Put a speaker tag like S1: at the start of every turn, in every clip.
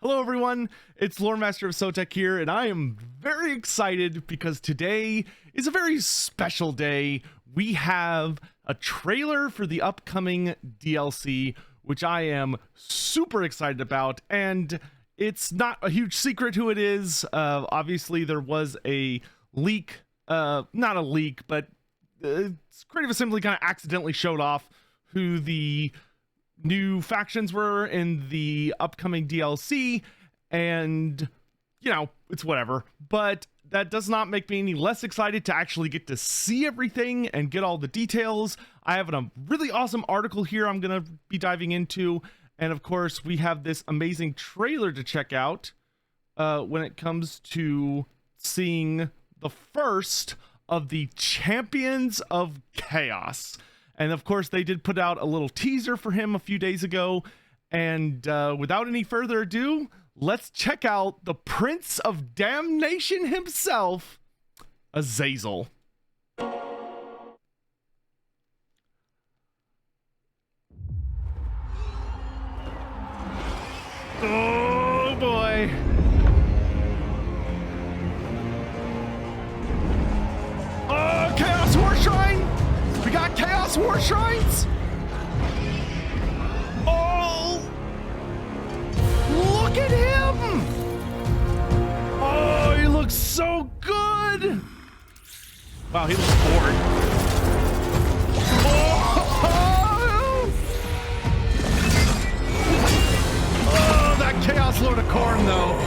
S1: Hello everyone, it's Loremaster of Sotek here, and I am very excited because today is a very special day. We have a trailer for the upcoming DLC, which I am super excited about, and it's not a huge secret who it is. Obviously there was a leak, not a leak, but Creative Assembly kind of accidentally showed off who the new factions were in the upcoming DLC, and you know, it's whatever, but that does not make me any less excited to actually get to see everything and get all the details. I have a really awesome article here I'm gonna be diving into, and of course we have this amazing trailer to check out when it comes to seeing the first of the Champions of Chaos. And of course, they did put out a little teaser for him a few days ago. And without any further ado, let's check out the Prince of Damnation himself, Azazel. Oh boy. Oh, Chaos War Shrine! We got Chaos War Shrines! Oh! Look at him! Oh, he looks so good! Wow, he looks bored. Oh! Oh, that Chaos Lord of Khorne, though.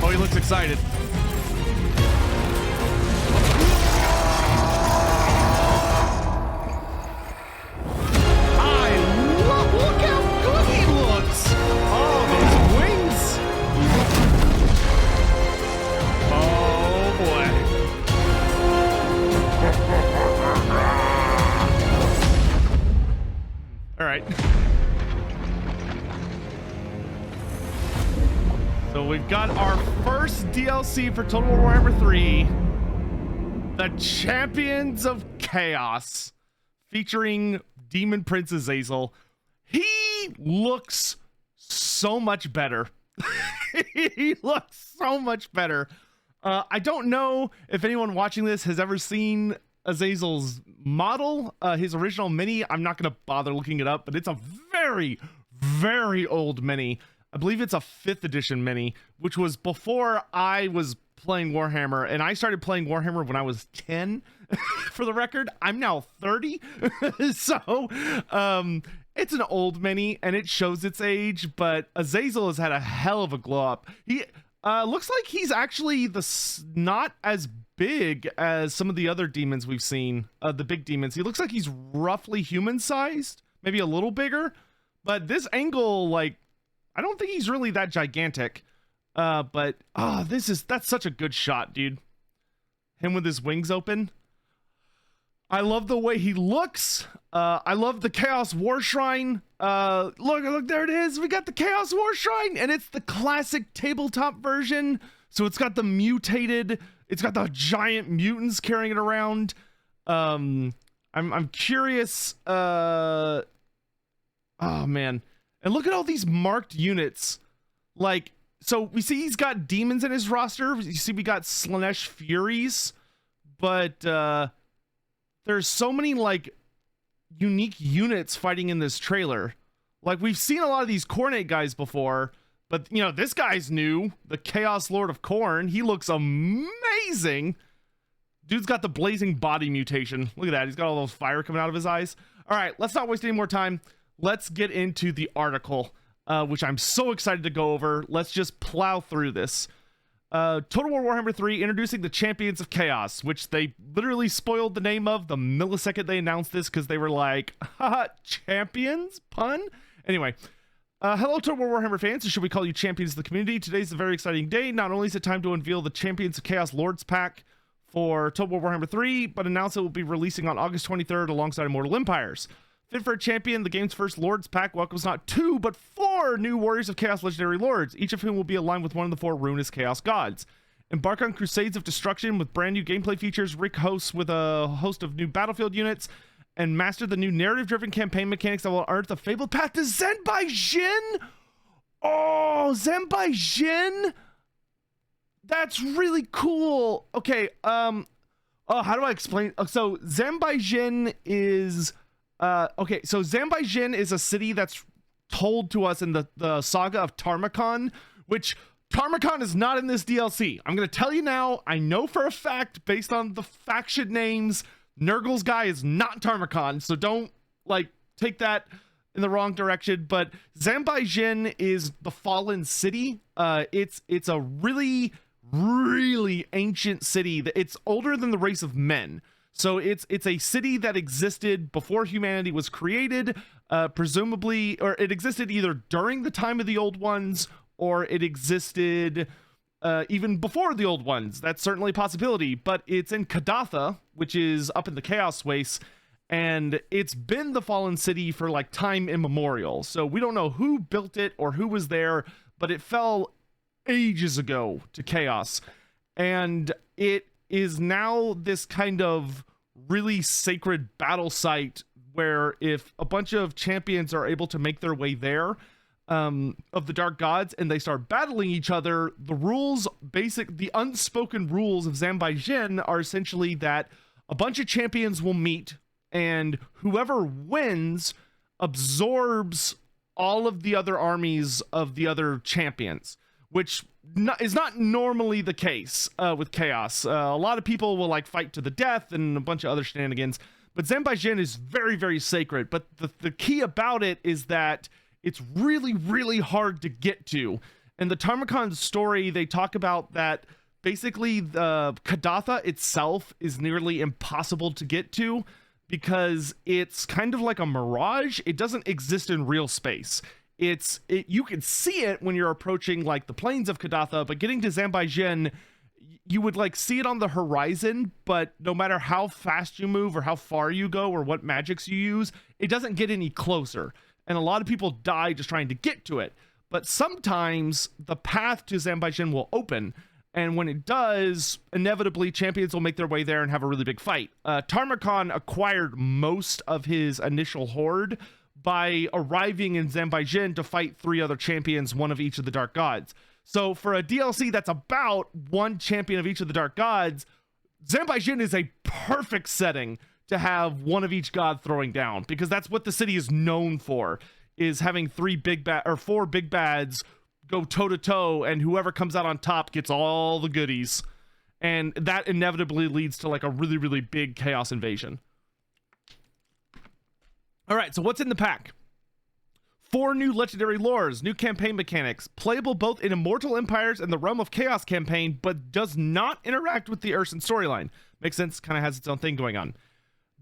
S1: Oh, he looks excited. So we've got our first DLC for Total War Warhammer 3, the Champions of Chaos, featuring Daemon Prince Azazel. He looks so much better. He looks so much better. I don't know if anyone watching this has ever seen Azazel's model, his original mini. I'm not going to bother looking it up, but it's a very, very old mini. I believe it's a 5th edition mini, which was before I was playing Warhammer, and I started playing Warhammer when I was 10. For the record, I'm now 30. So it's an old mini and it shows its age, but Azazel has had a hell of a glow up. He looks like he's actually not as big as some of the other demons we've seen, the big demons. He looks like he's roughly human sized, maybe a little bigger, but this angle, like, I don't think he's really that gigantic. But that's such a good shot, dude. Him with his wings open. I love the way he looks. I love the Chaos War Shrine. Look, there it is. We got the Chaos War Shrine, and it's the classic tabletop version. So it's got the mutated, it's got the giant mutants carrying it around. I'm curious. Oh man. And look at all these marked units. Like, so we see he's got demons in his roster. You see we got Slaanesh Furies, but there's so many like unique units fighting in this trailer. Like, we've seen a lot of these Khornate guys before, but you know, this guy's new, the Chaos Lord of Khorne. He looks amazing. Dude's got the blazing body mutation. Look at that. He's got all those fire coming out of his eyes. All right, let's not waste any more time. Let's get into the article, which I'm so excited to go over. Let's just plow through this. Total War Warhammer 3 introducing the Champions of Chaos, which they literally spoiled the name of the millisecond they announced this because they were like, haha, champions? Pun? Anyway, hello Total War Warhammer fans, or should we call you champions of the community? Today's a very exciting day. Not only is it time to unveil the Champions of Chaos Lords pack for Total War Warhammer 3, but announce it will be releasing on August 23rd alongside Immortal Empires. Fit for a Champion, the game's first Lords pack welcomes not 2, but 4 new Warriors of Chaos Legendary Lords, each of whom will be aligned with one of the 4 ruinous Chaos Gods. Embark on crusades of destruction with brand new gameplay features, Rick hosts with a host of new battlefield units, and master the new narrative-driven campaign mechanics that will unearth the fabled path to Zen by Jin. Oh, Oh, Zenbai Jin? That's really cool. Okay, how do I explain? So Zenbai Jin is okay, so Zenbai Jin is a city that's told to us in the saga of Tarmakon, which Tarmakon is not in this DLC. I'm gonna tell you now, I know for a fact, based on the faction names, Nurgle's guy is not Tarmakon, so don't like take that in the wrong direction. But Zenbai Jin is the fallen city. It's a really ancient city. It's older than the race of men. So it's a city that existed before humanity was created, presumably, or it existed either during the time of the Old Ones, or it existed even before the Old Ones. That's certainly a possibility, but it's in Kadatha, which is up in the Chaos Wastes, and it's been the fallen city for like time immemorial. So we don't know who built it or who was there, but it fell ages ago to chaos, and it is now this kind of really sacred battle site where if a bunch of champions are able to make their way there, of the dark gods, and they start battling each other, the unspoken rules of Zenbai Jin are essentially that a bunch of champions will meet, and whoever wins absorbs all of the other armies of the other champions, which is not normally the case with Chaos. A lot of people will like fight to the death and a bunch of other shenanigans, but Zenbai Jin is very sacred. But the key about it is that it's really hard to get to. In the Tarmakon story, they talk about that basically the Kadatha itself is nearly impossible to get to because it's kind of like a mirage. It doesn't exist in real space. You can see it when you're approaching like the plains of Kadatha, but getting to Zenbai Jin, you would like see it on the horizon, but no matter how fast you move or how far you go or what magics you use, it doesn't get any closer. And a lot of people die just trying to get to it. But sometimes the path to Zenbai Jin will open, and when it does, inevitably champions will make their way there and have a really big fight. Tarmakon acquired most of his initial horde by arriving in Zenbai Jin to fight 3 other champions, one of each of the dark gods. So for a DLC that's about one champion of each of the dark gods, Zenbai Jin is a perfect setting to have one of each god throwing down, because that's what the city is known for, is having 4 big bads go toe to toe, and whoever comes out on top gets all the goodies. And that inevitably leads to like a really big chaos invasion. All right, so what's in the pack? 4 new legendary lores, new campaign mechanics, playable both in Immortal Empires and the Realm of Chaos campaign, but does not interact with the Urson storyline. Makes sense, kind of has its own thing going on.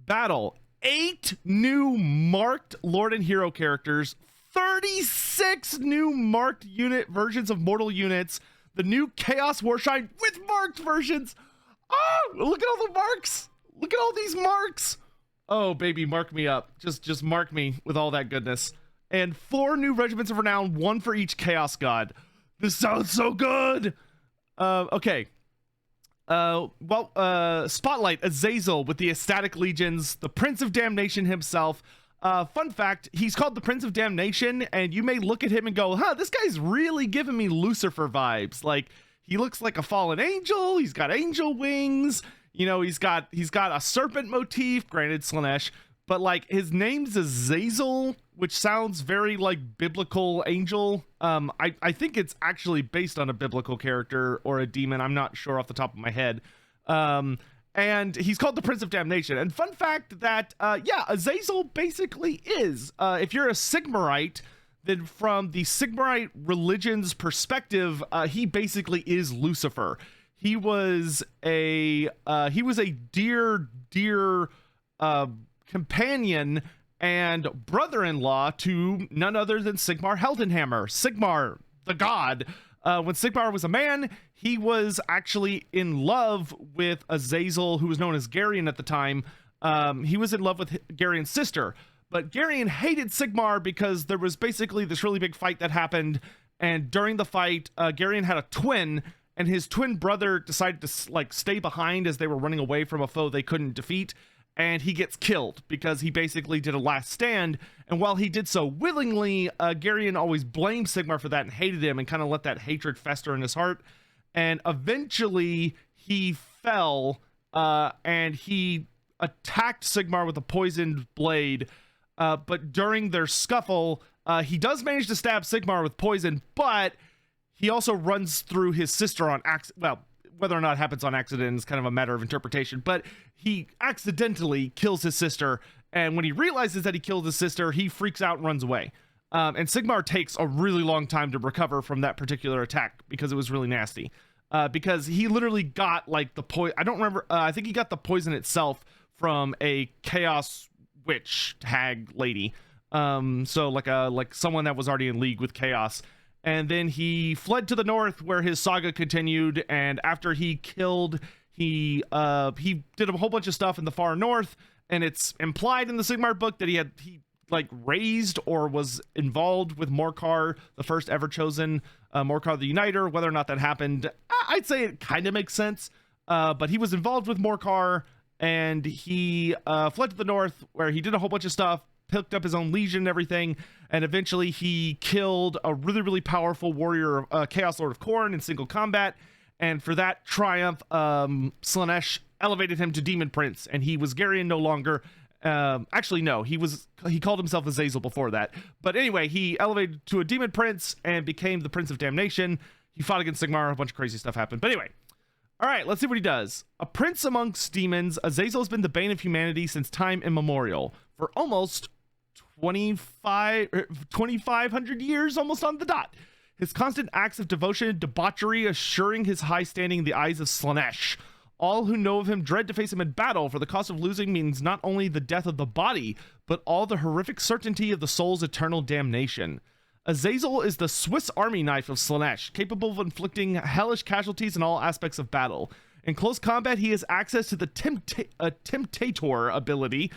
S1: Battle, 8 new marked Lord and Hero characters, 36 new marked unit versions of mortal units, the new Chaos Warshine with marked versions. Oh, look at all the marks. Look at all these marks. Oh, baby, mark me up. Just mark me with all that goodness. And 4 new regiments of renown, 1 for each Chaos God. This sounds so good. Okay. Spotlight Azazel with the Ecstatic Legions, the Prince of Damnation himself. Fun fact, he's called the Prince of Damnation, and you may look at him and go, this guy's really giving me Lucifer vibes. Like, he looks like a fallen angel, he's got angel wings, you know, he's got a serpent motif, granted Slaanesh, but like his name's Azazel, which sounds very like biblical angel. I think it's actually based on a biblical character or a demon. I'm not sure off the top of my head. And he's called the Prince of Damnation. And fun fact that, Azazel basically is, if you're a Sigmarite, then from the Sigmarite religion's perspective, he basically is Lucifer. He was a dear companion and brother-in-law to none other than Sigmar Heldenhammer. Sigmar, the god. When Sigmar was a man, he was actually in love with Azazel, who was known as Garion at the time. He was in love with Garion's sister, but Garion hated Sigmar because there was basically this really big fight that happened, and during the fight, Garion had a twin, and his twin brother decided to stay behind as they were running away from a foe they couldn't defeat. and he gets killed because he basically did a last stand. And while he did so willingly, Garyon always blamed Sigmar for that and hated him and kind of let that hatred fester in his heart. And eventually he fell, and he attacked Sigmar with a poisoned blade. But during their scuffle, he does manage to stab Sigmar with poison, but he also runs through his sister on accident. Well, whether or not it happens on accident is kind of a matter of interpretation, but he accidentally kills his sister, and when he realizes that he killed his sister, he freaks out and runs away. And Sigmar takes a really long time to recover from that particular attack because it was really nasty. Because he literally got like the poison. I don't remember. I think he got the poison itself from a chaos witch hag lady. So like someone that was already in league with chaos. And then he fled to the north where his saga continued. And after he killed, he did a whole bunch of stuff in the far north. And it's implied in the Sigmar book that he like raised or was involved with Morcar, the first ever chosen Morcar the Uniter. Whether or not that happened, I'd say it kind of makes sense. But he was involved with Morcar, and he fled to the north where he did a whole bunch of stuff, picked up his own legion and everything, and eventually he killed a really, really powerful warrior, Chaos Lord of Khorne, in single combat. And for that triumph, Slaanesh elevated him to Daemon Prince, and he was Garyon no longer. Actually, no, he called himself Azazel before that. But anyway, he elevated to a Daemon Prince and became the Prince of Damnation. He fought against Sigmar, a bunch of crazy stuff happened. But anyway, all right, let's see what he does. A prince amongst demons, Azazel has been the bane of humanity since time immemorial. For almost 2,500 years, almost on the dot. His constant acts of devotion and debauchery assuring his high standing in the eyes of Slaanesh. All who know of him dread to face him in battle, for the cost of losing means not only the death of the body, but all the horrific certainty of the soul's eternal damnation. Azazel is the Swiss Army knife of Slaanesh, capable of inflicting hellish casualties in all aspects of battle. In close combat, he has access to the Temptator ability,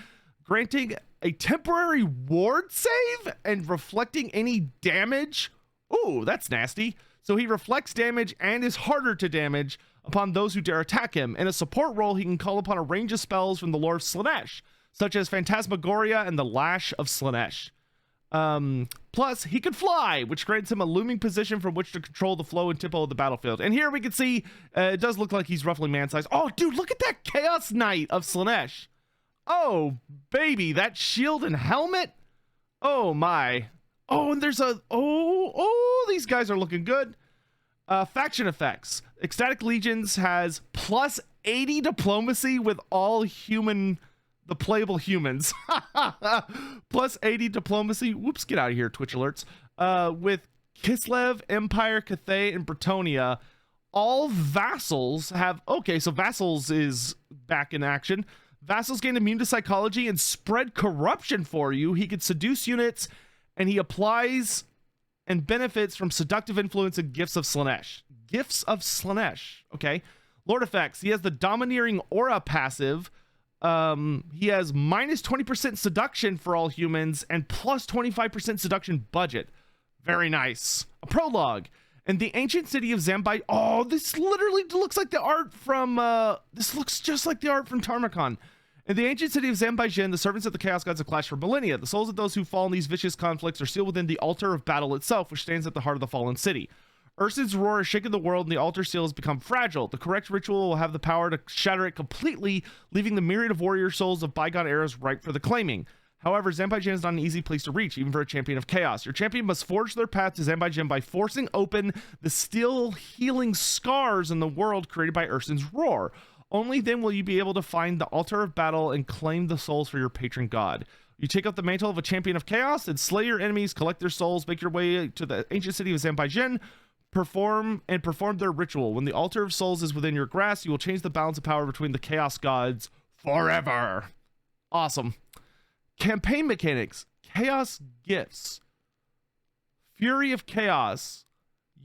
S1: granting a temporary ward save and reflecting any damage. Ooh, that's nasty. So he reflects damage and is harder to damage upon those who dare attack him. In a support role, he can call upon a range of spells from the lore of Slaanesh, such as Phantasmagoria and the Lash of Slaanesh. Plus, he could fly, which grants him a looming position from which to control the flow and tempo of the battlefield. And here we can see, it does look like he's roughly man-sized. Oh, dude, look at that Chaos Knight of Slaanesh. Oh, baby, that shield and helmet. Oh, my. Oh, and there's these guys are looking good. Faction effects. Ecstatic Legions has plus 80 diplomacy with all the playable humans. Plus 80 diplomacy. Whoops, get out of here, Twitch alerts. With Kislev, Empire, Cathay, and Bretonia, all vassals have... Okay, so vassals is back in action. Vassals gain immune to psychology and spread corruption for you. He can seduce units, and he applies and benefits from seductive influence and gifts of Slaanesh. Gifts of Slaanesh. Okay. Lord effects. He has the domineering aura passive. He has minus 20% seduction for all humans and plus 25% seduction budget. Very nice. A prologue. In the ancient city of Zambai. Oh, this literally looks like the art from, this looks just like the art from Tarmakon. In the ancient city of Zambai, the servants of the Chaos Gods have clashed for millennia. The souls of those who fall in these vicious conflicts are sealed within the altar of battle itself, which stands at the heart of the fallen city. Ursin's roar has shaken the world, and the altar seal has become fragile. The correct ritual will have the power to shatter it completely, leaving the myriad of warrior souls of bygone eras ripe for the claiming. However, Zambai is not an easy place to reach, even for a champion of chaos. Your champion must forge their path to Zambai by forcing open the still healing scars in the world created by Ursin's roar. Only then will you be able to find the altar of battle and claim the souls for your patron god. You take up the mantle of a champion of chaos and slay your enemies, collect their souls, make your way to the ancient city of Zambai, perform their ritual. When the altar of souls is within your grasp, you will change the balance of power between the chaos gods forever. Awesome. Campaign mechanics. Chaos gifts. Fury of chaos.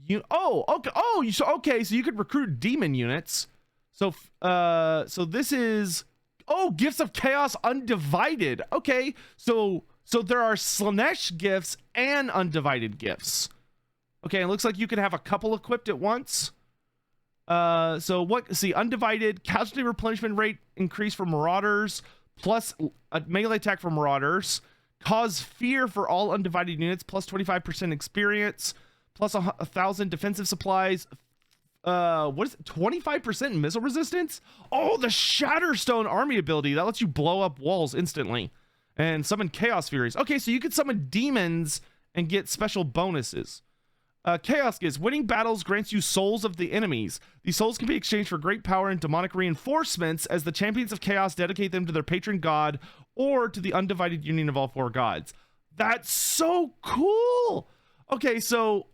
S1: Okay, so you could recruit demon units. So this is, gifts of chaos undivided. Okay, so there are Slaanesh gifts and undivided gifts. Okay, it looks like you can have a couple equipped at once. Undivided casualty replenishment rate increase for marauders, plus a melee attack for Marauders, cause fear for all undivided units, plus 25% experience, plus 1,000 defensive supplies. What is it? 25% missile resistance? Oh, the Shatterstone army ability that lets you blow up walls instantly and summon Chaos Furies. Okay, so you could summon demons and get special bonuses. Chaos Gifts. Winning battles grants you souls of the enemies. These souls can be exchanged for great power and demonic reinforcements as the champions of chaos dedicate them to their patron god or to the undivided union of all four gods. That's so cool. Okay, so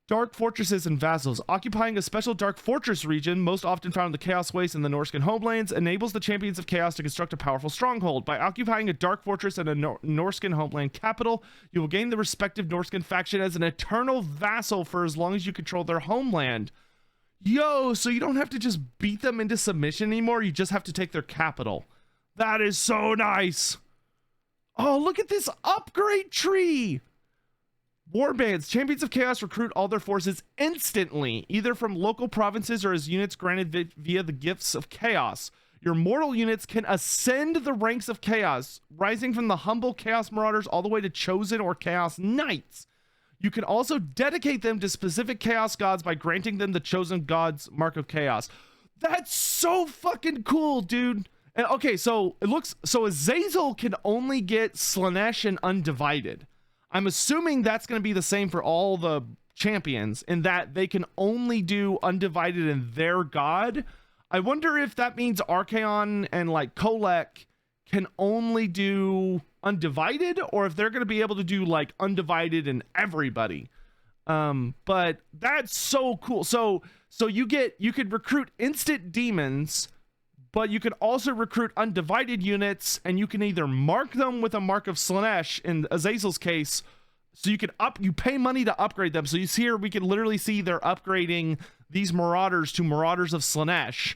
S1: Dark Fortresses and Vassals. Occupying a special Dark Fortress region, most often found in the Chaos Waste and the Norscan homelands, enables the champions of Chaos to construct a powerful stronghold. By occupying a Dark Fortress and a Norscan homeland capital, you will gain the respective Norscan faction as an eternal vassal for as long as you control their homeland. Yo, so you don't have to just beat them into submission anymore, you just have to take their capital. That is so nice. Oh, look at this upgrade tree. Warbands. Champions of Chaos recruit all their forces instantly, either from local provinces or as units granted via the Gifts of Chaos. Your mortal units can ascend the ranks of Chaos, rising from the humble Chaos Marauders all the way to Chosen or Chaos Knights. You can also dedicate them to specific Chaos gods by granting them the Chosen God's Mark of Chaos. That's so fucking cool, dude. And okay, so it looks... So Azazel can only get Slaanesh and Undivided. I'm assuming that's going to be the same for all the champions in that they can only do Undivided and their god. I wonder if that means Archaon and like Kolek can only do Undivided, or if they're going to be able to do like Undivided and everybody. But that's so cool. So you could recruit instant demons, but you could also recruit undivided units, and you can either mark them with a Mark of Slaanesh in Azazel's case, so you pay money to upgrade them. So you see here, we can literally see they're upgrading these Marauders to Marauders of Slaanesh.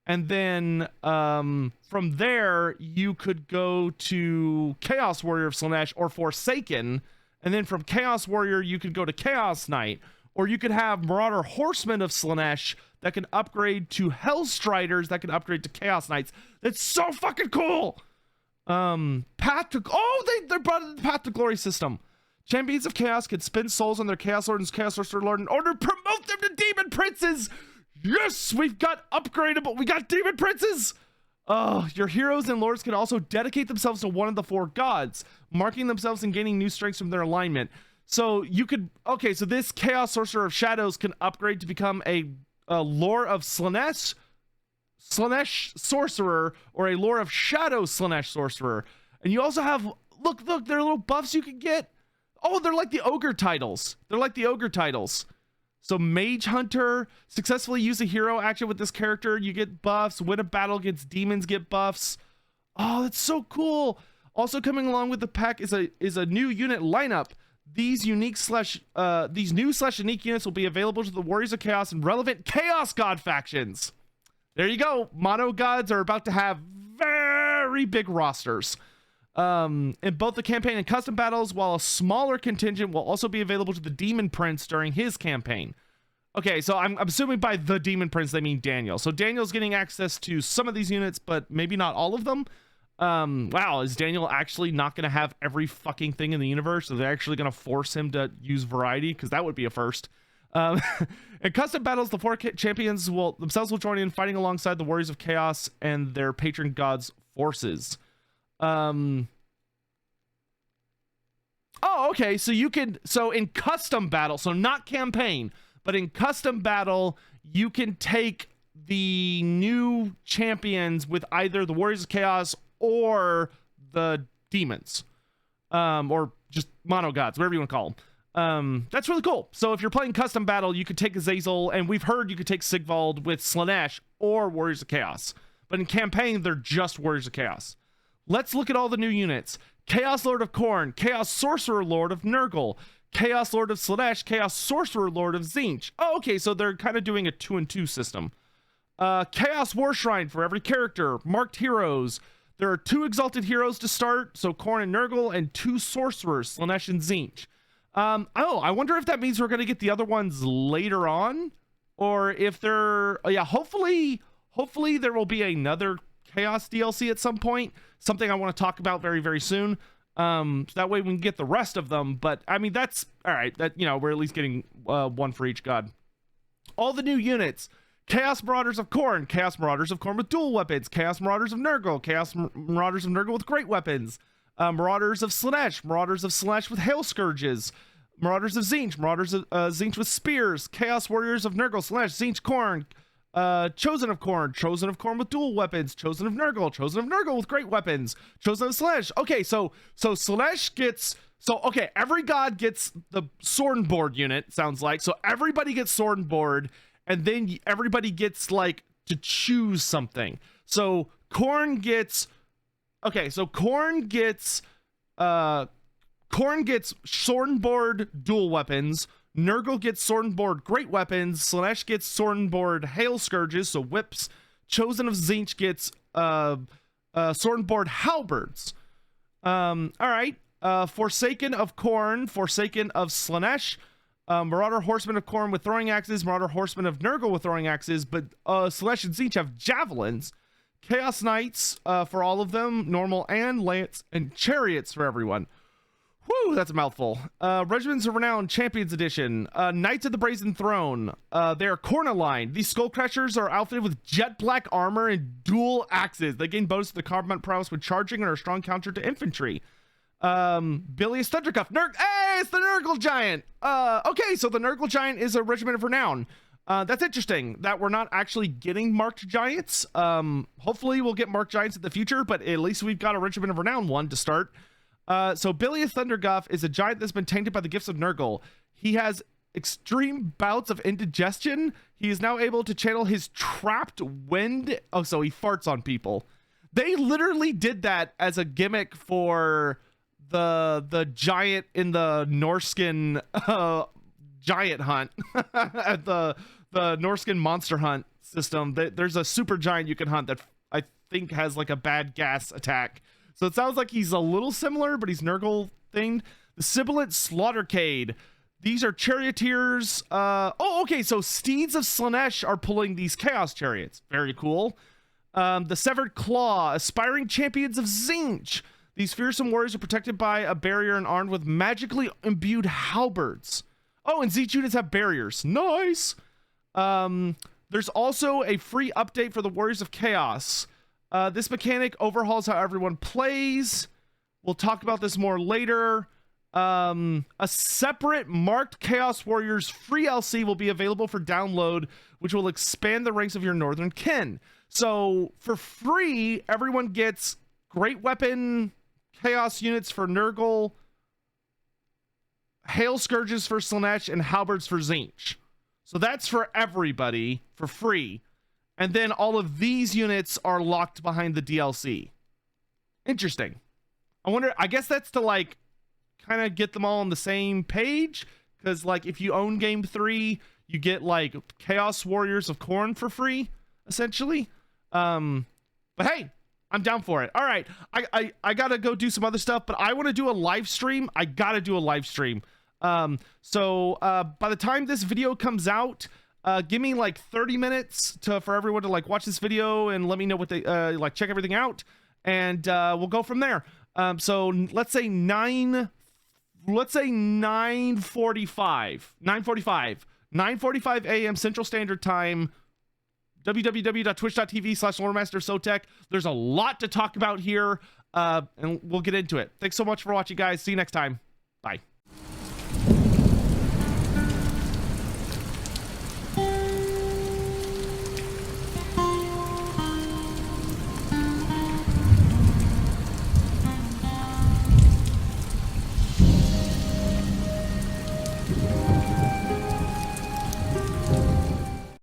S1: And then from there, you could go to Chaos Warrior of Slaanesh or Forsaken. And then from Chaos Warrior, you could go to Chaos Knight. Or you could have Marauder Horsemen of Slaanesh that can upgrade to Hellstriders that can upgrade to Chaos Knights. That's so fucking cool. Path to... Oh, they brought in the Path to Glory system. Champions of Chaos can spend souls on their Chaos Lord and Chaos Sorcerer Lord in order to promote them to Demon Princes. Yes, we've got upgradable. We got Demon Princes. Your heroes and lords can also dedicate themselves to one of the four gods, marking themselves and gaining new strengths from their alignment. So you could... Okay, so this Chaos Sorcerer of Shadows can upgrade to become a Lore of Slaanesh Sorcerer, or a Lore of Shadow Slaanesh Sorcerer. And you also have... Look, there are little buffs you can get. Oh, they're like the ogre titles. So Mage Hunter, successfully use a hero action with this character, you get buffs. Win a battle against demons, get buffs. Oh, that's so cool. Also coming along with the pack is a new unit lineup. These new / unique units will be available to the Warriors of Chaos and relevant Chaos God factions. There you go. Mono gods are about to have very big rosters. In both the campaign and custom battles, while a smaller contingent will also be available to the Demon Prince during his campaign. Okay, so I'm assuming by the Demon Prince they mean Daniel. So Daniel's getting access to some of these units, but maybe not all of them. Wow, is Daniel actually not going to have every fucking thing in the universe? Are they actually going to force him to use variety? Because that would be a first. In custom battles, the four champions will join in, fighting alongside the Warriors of Chaos and their patron gods' forces. Oh, okay, so in custom battle, so not campaign, but in custom battle, you can take the new champions with either the Warriors of Chaos or the demons, or just mono gods, whatever you want to call them. That's really cool. So if you're playing custom battle, you could take Azazel, and we've heard you could take Sigvald with Slaanesh or Warriors of Chaos. But in campaign, they're just Warriors of Chaos. Let's look at all the new units. Chaos Lord of Khorne, Chaos Sorcerer Lord of Nurgle, Chaos Lord of Slaanesh, Chaos Sorcerer Lord of Tzeentch. Oh, okay, so they're kind of doing a 2-and-2 system. Chaos War Shrine for every character. Marked heroes. There are 2 exalted heroes to start, so Khorne and Nurgle, and 2 sorcerers, Slaanesh and Tzeentch. I wonder if that means we're going to get the other ones later on, or if they're... hopefully there will be another Chaos DLC at some point. Something I want to talk about very, very soon. So that way we can get the rest of them. But I mean, that's all right. That, you know, we're at least getting one for each god. All the new units: Chaos Marauders of Khorne, Chaos Marauders of Khorne with dual weapons, Chaos Marauders of Nurgle, Chaos Marauders of Nurgle with great weapons, Marauders of Slaanesh, Marauders of Slaanesh with hail scourges, Marauders of Tzeentch, Marauders of Tzeentch with spears, Chaos Warriors of Nurgle, Slaanesh, Tzeentch, Khorne, Chosen of Khorne with dual weapons, Chosen of Nurgle with great weapons, Chosen of Slaanesh. Okay, so Slaanesh gets, okay, every god gets the sword and board unit, sounds like. So everybody gets sword and board, and then everybody gets like to choose something. So Khorne gets, okay, so Khorne gets sword and board dual weapons, Nurgle gets sword and board great weapons, Slaanesh gets sword and board hail scourges, so whips, Chosen of Tzeentch gets sword and board halberds. All right, Forsaken of Khorne, Forsaken of Slaanesh, Marauder Horsemen of Khorne with throwing axes, Marauder Horsemen of Nurgle with throwing axes, but Slaanesh and Tzeentch have javelins. Chaos Knights for all of them, normal and lance, and chariots for everyone. Whew, that's a mouthful. Regiments of Renown Champions Edition. Knights of the Brazen Throne. They are Khorne aligned. These Skull Crushers are outfitted with jet black armor and dual axes. They gain bonus to the combat prowess when charging and are a strong counter to infantry. Bilious Thunderguff. Hey, it's the Nurgle Giant. Okay, so the Nurgle Giant is a Regiment of Renown. That's interesting that we're not actually getting marked giants. Hopefully we'll get marked giants in the future, but at least we've got a Regiment of Renown one to start. So Bilious Thunderguff is a giant that's been tainted by the gifts of Nurgle. He has extreme bouts of indigestion. He is now able to channel his trapped wind. Oh, so he farts on people. They literally did that as a gimmick for the giant in the Norskin giant hunt at the Norskin monster hunt system. There's a super giant you can hunt that I think has like a bad gas attack. So it sounds like he's a little similar, but he's Nurgle themed. The Sibilant Slaughtercade. These are charioteers. Okay, so Steeds of Slaanesh are pulling these Chaos Chariots. Very cool. The Severed Claw. Aspiring Champions of Tzeentch. These fearsome warriors are protected by a barrier and armed with magically imbued halberds. Oh, and Tzeentch units have barriers. Nice. There's also a free update for the Warriors of Chaos. This mechanic overhauls how everyone plays. We'll talk about this more later. A separate marked Chaos Warriors free LC will be available for download, which will expand the ranks of your northern kin. So for free, everyone gets great weapon Chaos units for Nurgle, hail scourges for Slaanesh, and halberds for Tzeentch. So that's for everybody for free. And then all of these units are locked behind the DLC. Interesting. I wonder, I guess that's to like kind of get them all on the same page. Because like if you own game 3, you get like Chaos Warriors of Khorne for free, essentially. But hey, I'm down for it. All right, I gotta go do some other stuff, but I want to do a live stream. I gotta do a live stream. So by the time this video comes out, give me like 30 minutes for everyone to like watch this video and let me know what they like, check everything out, and we'll go from there. So let's say 9:45 a.m. Central Standard Time, www.twitch.tv/Loremaster Sotek. There's a lot to talk about here, and we'll get into it. Thanks so much for watching, guys. See you next time. Bye.